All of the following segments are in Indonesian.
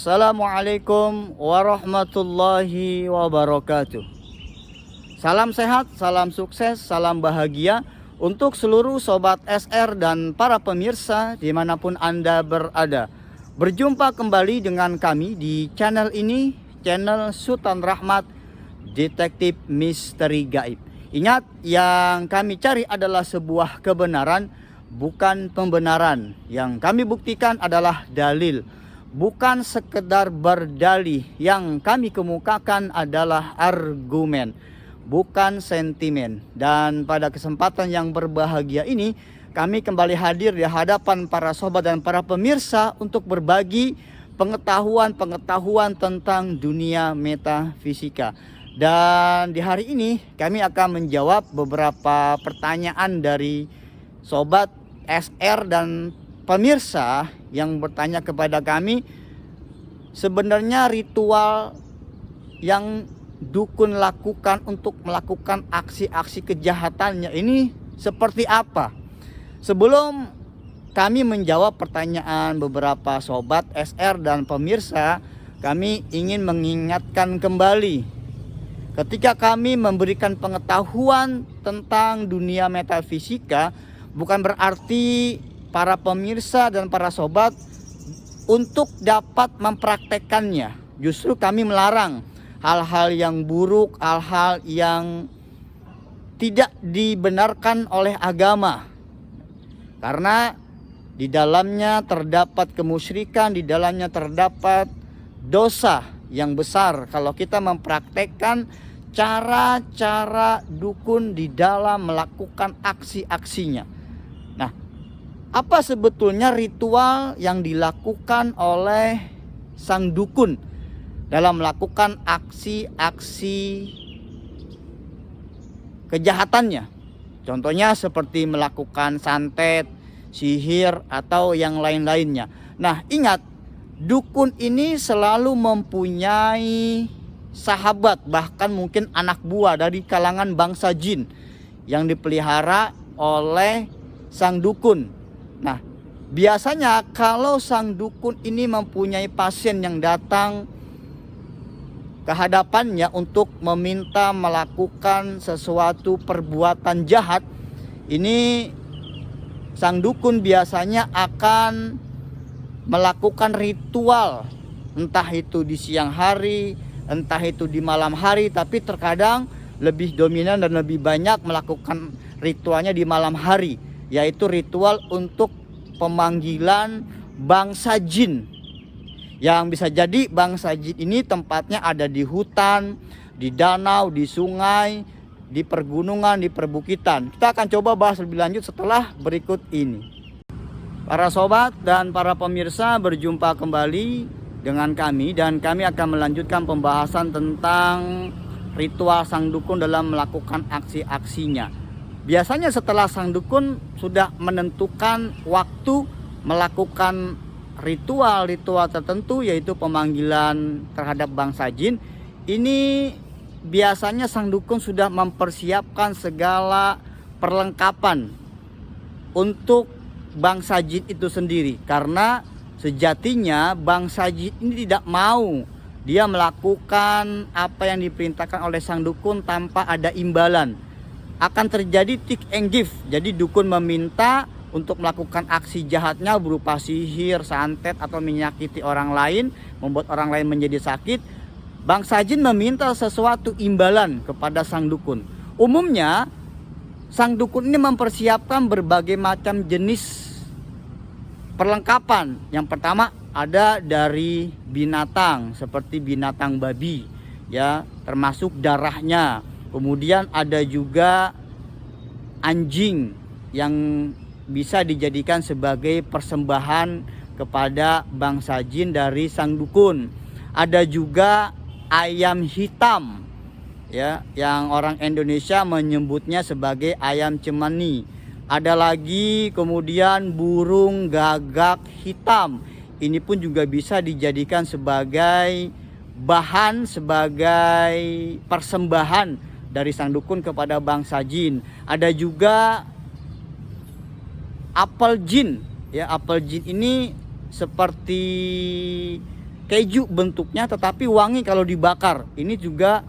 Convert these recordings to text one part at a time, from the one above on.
Assalamualaikum warahmatullahi wabarakatuh. Salam sehat, salam sukses, salam bahagia untuk seluruh sobat SR dan para pemirsa dimanapun Anda berada. Berjumpa kembali dengan kami di channel ini, channel Sultan Rahmat Detektif Misteri Gaib. Ingat, yang kami cari adalah sebuah kebenaran, bukan pembenaran. Yang kami buktikan adalah dalil, bukan sekedar berdalih. Yang kami kemukakan adalah argumen, bukan sentimen. Dan pada kesempatan yang berbahagia ini, kami kembali hadir di hadapan para sobat dan para pemirsa untuk berbagi pengetahuan tentang dunia metafisika. Dan di hari ini kami akan menjawab beberapa pertanyaan dari sobat SR dan pemirsa yang bertanya kepada kami, sebenarnya ritual yang dukun lakukan untuk melakukan aksi-aksi kejahatannya ini seperti apa? Sebelum kami menjawab pertanyaan beberapa sobat SR dan pemirsa, kami ingin mengingatkan kembali, ketika kami memberikan pengetahuan tentang dunia metafisika, bukan berarti para pemirsa dan para sobat untuk dapat mempraktekannya. Justru kami melarang hal-hal yang buruk, hal-hal yang tidak dibenarkan oleh agama. Karena di dalamnya terdapat kemusyrikan, di dalamnya terdapat dosa yang besar kalau kita mempraktekkan cara-cara dukun di dalam melakukan aksi-aksinya. Nah, apa sebetulnya ritual yang dilakukan oleh sang dukun dalam melakukan aksi-aksi kejahatannya? Contohnya seperti melakukan santet, sihir, atau yang lain-lainnya. Nah, ingat, dukun ini selalu mempunyai sahabat, bahkan mungkin anak buah dari kalangan bangsa jin yang dipelihara oleh sang dukun. Nah, biasanya kalau sang dukun ini mempunyai pasien yang datang ke hadapannya untuk meminta melakukan sesuatu perbuatan jahat, ini sang dukun biasanya akan melakukan ritual, entah itu di siang hari, entah itu di malam hari, tapi terkadang lebih dominan dan lebih banyak melakukan ritualnya di malam hari, yaitu ritual untuk pemanggilan bangsa jin. Yang bisa jadi bangsa jin ini tempatnya ada di hutan, di danau, di sungai, di pergunungan, di perbukitan. Kita akan coba bahas lebih lanjut setelah berikut ini. Para sobat dan para pemirsa, berjumpa kembali dengan kami, dan kami akan melanjutkan pembahasan tentang ritual sang dukun dalam melakukan aksi-aksinya. Biasanya setelah sang dukun sudah menentukan waktu melakukan ritual-ritual tertentu, yaitu pemanggilan terhadap bangsa jin, ini biasanya sang dukun sudah mempersiapkan segala perlengkapan untuk bangsa jin itu sendiri. Karena sejatinya bangsa jin ini tidak mau dia melakukan apa yang diperintahkan oleh sang dukun tanpa ada imbalan. Akan terjadi take and give. Jadi dukun meminta untuk melakukan aksi jahatnya berupa sihir, santet, atau menyakiti orang lain, membuat orang lain menjadi sakit. Bangsa jin meminta sesuatu imbalan kepada sang dukun. Umumnya sang dukun ini mempersiapkan berbagai macam jenis perlengkapan. Yang pertama ada dari binatang, seperti binatang babi, ya, termasuk darahnya. Kemudian ada juga anjing yang bisa dijadikan sebagai persembahan kepada bangsa jin dari sang dukun. Ada juga ayam hitam, ya, yang orang Indonesia menyebutnya sebagai ayam cemani. Ada lagi kemudian burung gagak hitam. Ini pun juga bisa dijadikan sebagai bahan, sebagai persembahan dari sang dukun kepada bangsa jin. Ada juga apel jin, ya. Apel jin ini seperti keju bentuknya tetapi wangi kalau dibakar. Ini juga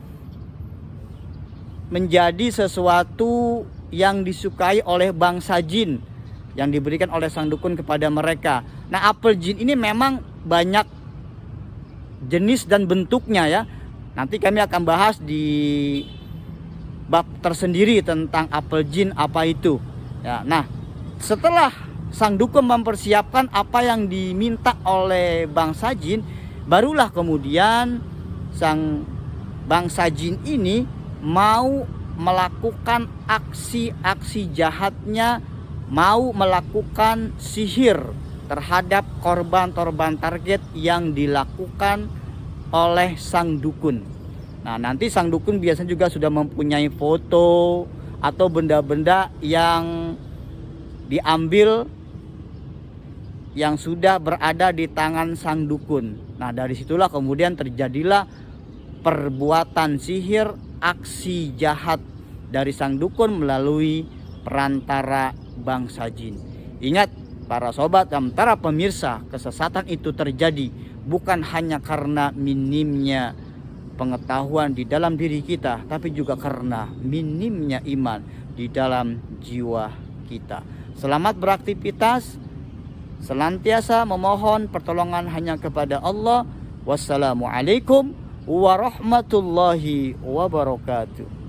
menjadi sesuatu yang disukai oleh bangsa jin yang diberikan oleh sang dukun kepada mereka. Nah, apel jin ini memang banyak jenis dan bentuknya ya. Nanti kami akan bahas di bab tersendiri tentang apel jin apa itu. Ya, nah, setelah sang dukun mempersiapkan apa yang diminta oleh bangsa jin, barulah kemudian sang bangsa jin ini mau melakukan aksi-aksi jahatnya, mau melakukan sihir terhadap korban-korban target yang dilakukan oleh sang dukun. Nah, nanti sang dukun biasanya juga sudah mempunyai foto atau benda-benda yang diambil yang sudah berada di tangan sang dukun. Nah, dari situlah kemudian terjadilah perbuatan sihir, aksi jahat dari sang dukun melalui perantara bangsa jin. Ingat para sobat dan para pemirsa, kesesatan itu terjadi bukan hanya karena minimnya pengetahuan di dalam diri kita, tapi juga karena minimnya iman di dalam jiwa kita. Selamat beraktivitas, senantiasa memohon pertolongan hanya kepada Allah. Wassalamualaikum warahmatullahi wabarakatuh.